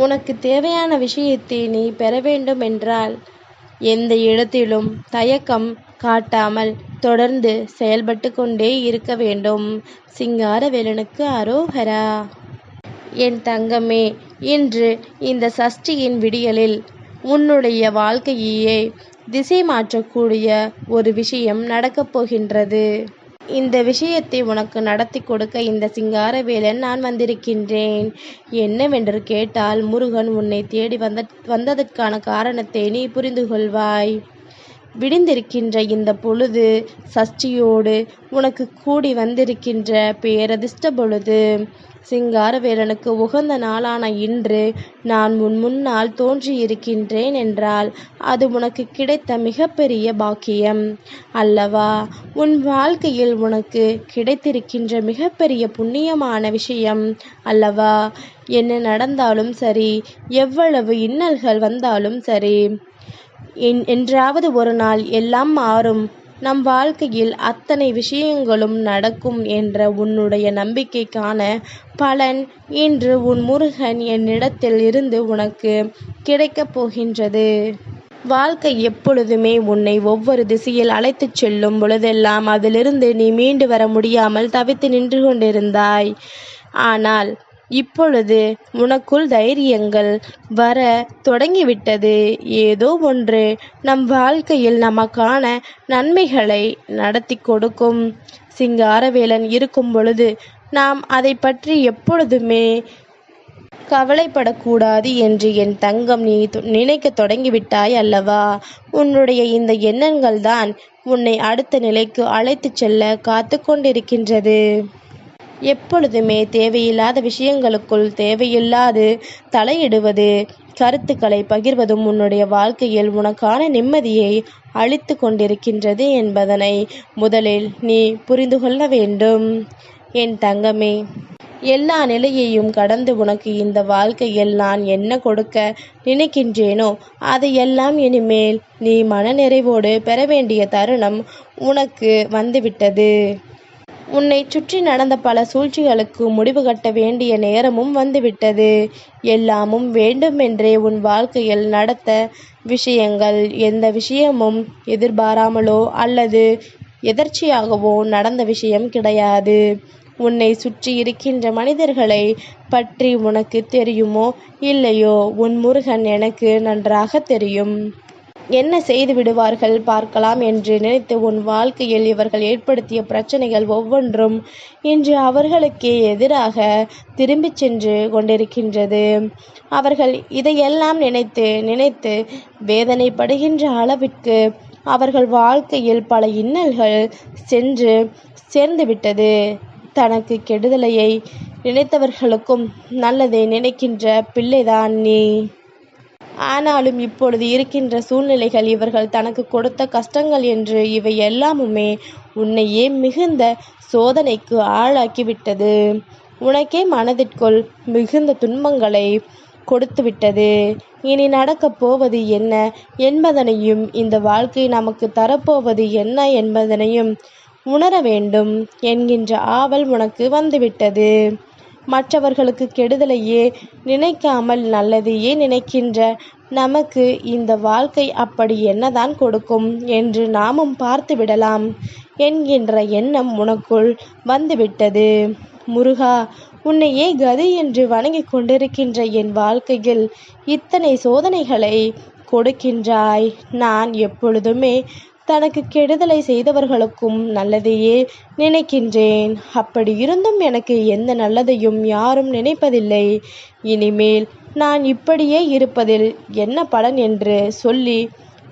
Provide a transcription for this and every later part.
உனக்கு தேவையான விஷயத்தை நீ பெற வேண்டும் என்றால் எந்த இடத்திலும் தயக்கம் காட்டாமல் தொடர்ந்து செயல்பட்டு கொண்டே இருக்க வேண்டும். சிங்காரவேலனுக்கு அரோகரா. என் தங்கமே, இன்று இந்த சஷ்டியின் விடியலில் உன்னுடைய வாழ்க்கையே திசை மாற்றக்கூடிய ஒரு விஷயம் நடக்கப் போகின்றது. இந்த விஷயத்தை உனக்கு நடத்தி கொடுக்க இந்த சிங்காரவேலன் நான் வந்திருக்கின்றேன். என்னவென்று கேட்டால், முருகன் உன்னை தேடி வந்ததற்கான காரணத்தை நீ புரிந்து கொள்வாய். விடிந்திருக்கின்ற இந்த பொழுது சஷ்டியோடு உனக்கு கூடி வந்திருக்கின்ற பேரதிர்ஷ்ட பொழுது. சிங்காரவேலனுக்கு உகந்த நாளான இன்று நான் முன்னால் தோன்றியிருக்கின்றேன் என்றால் அது உனக்கு கிடைத்த மிகப்பெரிய பாக்கியம் அல்லவா? உன் வாழ்க்கையில் உனக்கு கிடைத்திருக்கின்ற மிகப்பெரிய புண்ணியமான விஷயம் அல்லவா? என்ன நடந்தாலும் சரி, எவ்வளவு இன்னல்கள் வந்தாலும் சரி, என்றாவது ஒரு நாள் எல்லாம் மாறும், நம் வாழ்க்கையில் அத்தனை விஷயங்களும் நடக்கும் என்ற உன்னுடைய நம்பிக்கைக்கான பலன் இன்று உன் முருகன் என்னிடத்தில் இருந்து உனக்கு கிடைக்கப் போகின்றது. வாழ்க்கை எப்பொழுதுமே உன்னை ஒவ்வொரு திசையில் அழைத்துச் செல்லும் பொழுதெல்லாம் அதிலிருந்து நீ மீண்டு வர முடியாமல் தவித்து நின்று கொண்டிருந்தாய். ஆனால் இப்பொழுது உனக்குள் தைரியங்கள் வர தொடங்கிவிட்டது. ஏதோ ஒன்று நம் வாழ்க்கையில் நமக்கான நன்மைகளை நடத்தி கொடுக்கும். சிங்காரவேலன் இருக்கும் பொழுது நாம் அதை பற்றி எப்பொழுதுமே கவலைப்படக்கூடாது என்று என் தங்கம் நீ நினைக்க தொடங்கிவிட்டாய் அல்லவா? உன்னுடைய இந்த எண்ணங்கள் தான் உன்னை அடுத்த நிலைக்கு அழைத்து செல்ல காத்து கொண்டிருக்கின்றது. எப்பொழுதுமே தேவையில்லாத விஷயங்களுக்குள் தேவையில்லாது தலையிடுவது, கருத்துக்களை பகிர்வதும் உன்னுடைய வாழ்க்கையில் உனக்கான நிம்மதியை அளித்து கொண்டிருக்கின்றது என்பதனை முதலில் நீ புரிந்து கொள்ள வேண்டும். என் தங்கமே, எல்லா நிலையையும் கடந்து உனக்கு இந்த வாழ்க்கையில் நான் என்ன கொடுக்க நினைக்கின்றேனோ அதையெல்லாம் இனிமேல் நீ மனநிறைவோடு பெற வேண்டிய தருணம் உனக்கு வந்துவிட்டது. உன்னை சுற்றி நடந்த பல சூழ்ச்சிகளுக்கு முடிவு கட்ட வேண்டிய நேரமும் வந்துவிட்டது. எல்லாமும் வேண்டுமென்றே உன் வாழ்க்கையில் நடத்த விஷயங்கள் எந்த விஷயமும் எதிர்பாராமலோ அல்லது எதர்ச்சியாகவோ நடந்த விஷயம் கிடையாது. உன்னை சுற்றி இருக்கின்ற மனிதர்களை பற்றி உனக்கு தெரியுமோ இல்லையோ, உன் முருகன் எனக்கு நன்றாக தெரியும். என்ன செய்து விடுவார்கள் பார்க்கலாம் என்று நினைத்து உன் வாழ்க்கையில் இவர்கள் ஏற்படுத்திய பிரச்சனைகள் ஒவ்வொன்றும் இன்று அவர்களுக்கே எதிராக திரும்பிச் சென்று கொண்டிருக்கின்றது. அவர்கள் இதையெல்லாம் நினைத்து நினைத்து வேதனைப்படுகின்ற அளவிற்கு அவர்கள் வாழ்க்கையில் பல இன்னல்கள் சென்று சேர்ந்துவிட்டது. தனக்கு கெடுதலையை நினைத்தவர்களுக்கும் நல்லதை நினைக்கின்ற பிள்ளைதான் நீ. ஆனாலும் இப்பொழுது இருக்கின்ற சூழ்நிலைகள், இவர்கள் தனக்கு கொடுத்த கஷ்டங்கள் என்று இவை எல்லாமுமே உன்னையே மிகுந்த சோதனைக்கு ஆளாக்கிவிட்டது. உனக்கே மனதிற்குள் மிகுந்த துன்பங்களை கொடுத்துவிட்டது. இனி நடக்கப் போவது என்ன என்பதனையும், இந்த வாழ்க்கை நமக்கு தரப்போவது என்ன என்பதனையும் உணர வேண்டும் என்கின்ற ஆவல் உனக்கு வந்துவிட்டது. மற்றவர்களுக்கு கெடுதலையே நினைக்காமல் நல்லதையே நினைக்கின்ற நமக்கு இந்த வாழ்க்கை அப்படி என்னதான் கொடுக்கும் என்று நாமும் பார்த்து விடலாம் என்கின்ற எண்ணம் உனக்குள் வந்துவிட்டது. முருகா, உன்னையே கதி என்று வணங்கிக் கொண்டிருக்கின்ற என் வாழ்க்கையில் இத்தனை சோதனைகளை கொடுக்கின்றாய். நான் எப்பொழுதுமே தனக்கு கெடுதலை செய்தவர்களுக்கும் நல்லதையே நினைக்கின்றேன். அப்படி இருந்தும் எனக்கு எந்த நல்லதையும் யாரும் நினைப்பதில்லை. இனிமேல் நான் இப்படியே இருப்பதில் என்ன பலன் என்று சொல்லி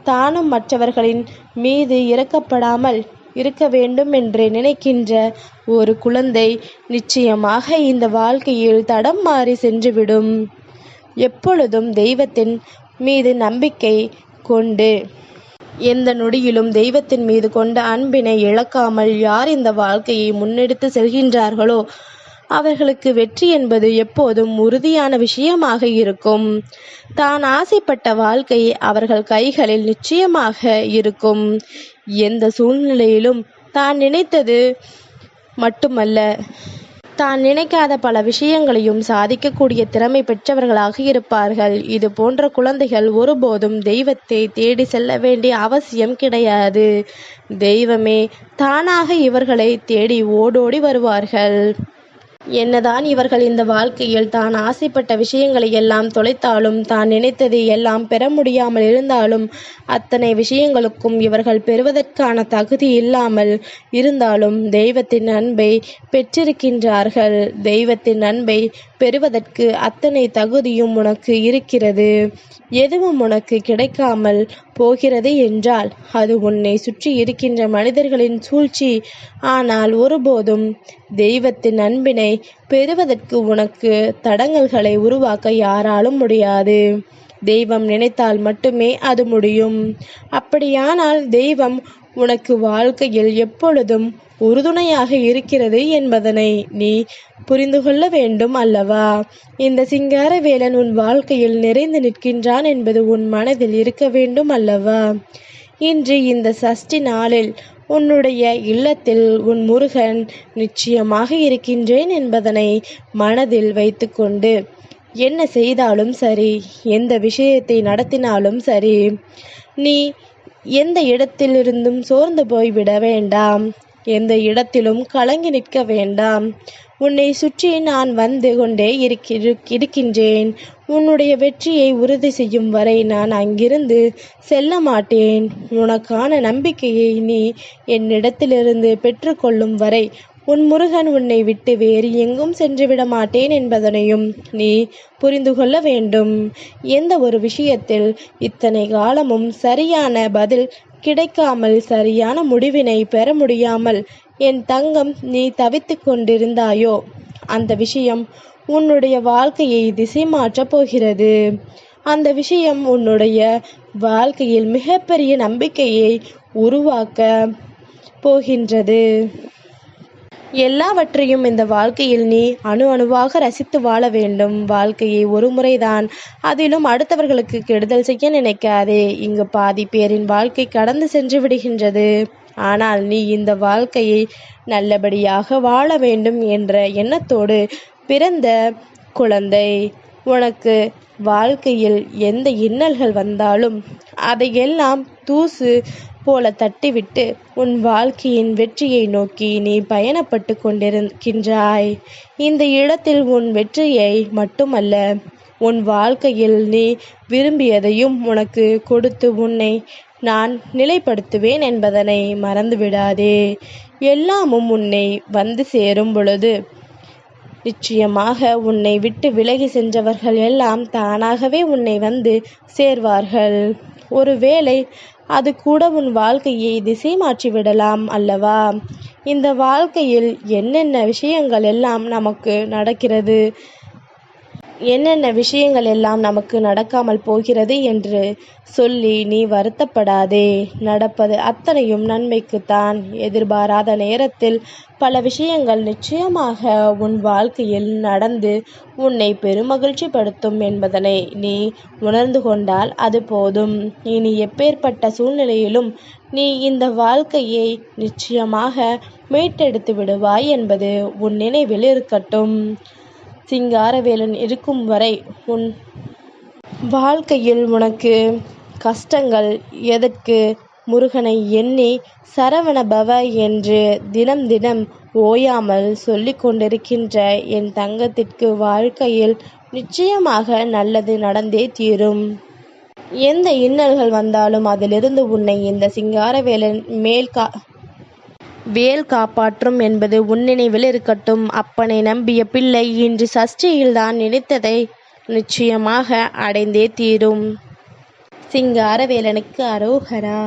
தானும் மற்றவர்களின் மீது இரக்கப்படாமல் இருக்க வேண்டும் என்று நினைக்கின்ற ஒரு குழந்தை நிச்சயமாக இந்த வாழ்க்கையில் தடம் மாறி சென்றுவிடும். எப்பொழுதும் தெய்வத்தின் மீது நம்பிக்கை கொண்டு, எந்த நொடியிலும் தெய்வத்தின் மீது கொண்ட அன்பினை இழக்காமல் யார் இந்த வாழ்க்கையை முன்னெடுத்து செல்கின்றார்களோ அவர்களுக்கு வெற்றி என்பது எப்போதும் உறுதியான விஷயமாக இருக்கும். தான் ஆசைப்பட்ட வாழ்க்கை அவர்கள் கைகளில் நிச்சயமாக இருக்கும். எந்த சூழ்நிலையிலும் தான் நினைத்தது மட்டுமல்ல, தான் நினைக்காத பல விஷயங்களையும் சாதிக்கக்கூடிய திறமை பெற்றவர்களாக இருப்பார்கள். இது போன்ற குழந்தைகள் ஒருபோதும் தெய்வத்தை தேடி செல்ல வேண்டிய அவசியம் கிடையாது. தெய்வமே தானாக இவர்களை தேடி ஓடோடி வருவார்கள். என்னதான் இவர்கள் இந்த வாழ்க்கையில் தான் ஆசைப்பட்ட விஷயங்களை எல்லாம் தொலைத்தாலும், தான் நினைத்ததை எல்லாம் பெற முடியாமல் இருந்தாலும், அத்தனை விஷயங்களுக்கும் இவர்கள் பெறுவதற்கான தகுதி இல்லாமல் இருந்தாலும் தெய்வத்தின் அன்பை பெற்றிருக்கின்றார்கள். தெய்வத்தின் அன்பை பெறுவதற்கு அத்தனை தகுதியும் உனக்கு இருக்கிறது. எதுவும் உனக்கு கிடைக்காமல் போகிறது என்றால் அது உன்னை சுற்றி இருக்கின்ற மனிதர்களின் சூழ்ச்சி. ஆனால் ஒருபோதும் தெய்வத்தின் அன்பினை பெறுவதற்கு உனக்கு தடங்கல்களை உருவாக்க யாராலும் முடியாது. தெய்வம் நினைத்தால் மட்டுமே அது முடியும். அப்படியானால் தெய்வம் உனக்கு வாழ்க்கையில் எப்பொழுதும் உறுதுணையாக இருக்கிறது என்பதனை நீ புரிந்து கொள்ள வேண்டும் அல்லவா? இந்த சிங்காரவேலன் உன் வாழ்க்கையில் நிறைந்து நிற்கின்றான் என்பது உன் மனதில் இருக்க வேண்டும் அல்லவா? இன்று இந்த சஷ்டி நாளில் உன்னுடைய இல்லத்தில் உன் முருகன் நிச்சயமாக இருக்கின்றேன் என்பதனை மனதில் வைத்துக்கொண்டு என்ன செய்தாலும் சரி, எந்த விஷயத்தை நடத்தினாலும் சரி, நீ எந்த இடத்திலிருந்தும் சோர்ந்து போய்விட வேண்டாம். எந்த இடத்திலும் கலங்கி நிற்க வேண்டாம். உன்னை சுற்றி நான் வந்து கொண்டே இருக்கின்றேன். உன்னுடைய வெற்றியை உறுதி செய்யும் வரை நான் அங்கிருந்து செல்ல மாட்டேன். உனக்கான நம்பிக்கையை நீ என்னிடத்திலிருந்து பெற்றுக்கொள்ளும் வரை உன் முருகன் உன்னை விட்டு வேறு எங்கும் சென்றுவிட மாட்டேன் என்பதனையும் நீ புரிந்து கொள்ள வேண்டும். எந்த ஒரு விஷயத்தில் இத்தனை காலமும் சரியான பதில் கிடைக்காமல், சரியான முடிவினை பெற முடியாமல் என் தங்கம் நீ தவித்து கொண்டிருந்தாயோ, அந்த விஷயம் உன்னுடைய வாழ்க்கையை திசை மாற்றப் போகிறது. அந்த விஷயம் உன்னுடைய வாழ்க்கையில் மிகப்பெரிய நம்பிக்கையை உருவாக்க போகின்றது. எல்லாவற்றையும் இந்த வாழ்க்கையில் நீ அணு அணுவாக ரசித்து வாழ வேண்டும். வாழ்க்கையை ஒரு முறைதான், அதிலும் அடுத்தவர்களுக்கு கெடுதல் செய்ய நினைக்காதே. இங்கு பாதி பேரின் வாழ்க்கை கடந்து சென்று விடுகின்றது. ஆனால் நீ இந்த வாழ்க்கையை நல்லபடியாக வாழ வேண்டும் என்ற எண்ணத்தோடு பிறந்த குழந்தை. உனக்கு வாழ்க்கையில் எந்த இன்னல்கள் வந்தாலும் அதையெல்லாம் தூசு போல தட்டிவிட்டு உன் வாழ்க்கையின் வெற்றியை நோக்கி நீ பயணப்பட்டு கொண்டிருக்கின்றாய். இந்த இடத்தில் உன் வெற்றியை மட்டுமல்ல, உன் வாழ்க்கையில் நீ விரும்பியதையும் உனக்கு கொடுத்து உன்னை நான் நிலைப்படுத்துவேன் என்பதனை மறந்துவிடாதே. எல்லாமும் உன்னை வந்து சேரும் பொழுது நிச்சயமாக உன்னை விட்டு விலகி சென்றவர்கள் எல்லாம் தானாகவே உன்னை வந்து சேர்வார்கள். ஒருவேளை அது கூட உன் வாழ்க்கையை திசை மாற்றிவிடலாம் அல்லவா? இந்த வாழ்க்கையில் என்னென்ன விஷயங்கள் எல்லாம் நமக்கு நடக்கிறது, என்னென்ன விஷயங்கள் எல்லாம் நமக்கு நடக்காமல் போகிறது என்று சொல்லி நீ வருத்தப்படாதே. நடப்பது அத்தனையும் நன்மைக்குத்தான். எதிர்பாராத நேரத்தில் பல விஷயங்கள் நிச்சயமாக உன் வாழ்க்கையில் நடந்து உன்னை பெருமகிழ்ச்சி படுத்தும் என்பதனை நீ உணர்ந்து கொண்டால் அது போதும். இனி எப்பேற்பட்ட சூழ்நிலையிலும் நீ இந்த வாழ்க்கையை நிச்சயமாக மீட்டெடுத்து விடுவாய் என்பது உன் நினைவில் இருக்கட்டும். சிங்காரவேலன் இருக்கும் வரை உன் வாழ்க்கையில் உனக்கு கஷ்டங்கள் எதற்கு? முருகனை எண்ணி சரவண பவ என்று தினம் தினம் ஓயாமல் சொல்லி கொண்டிருக்கின்ற என் தங்கத்திற்கு வாழ்க்கையில் நிச்சயமாக நல்லது நடந்தே தீரும். எந்த இன்னல்கள் வந்தாலும் அதிலிருந்து உன்னை இந்த சிங்காரவேலன் வேல் காப்பாற்றும் என்பது உன் நினைவில் இருக்கட்டும். அப்பனை நம்பிய பிள்ளை இன்று சஷ்டியில்தான் நினைத்ததை நிச்சயமாக அடைந்தே தீரும். சிங்காரவேலனுக்கு அரோகரா.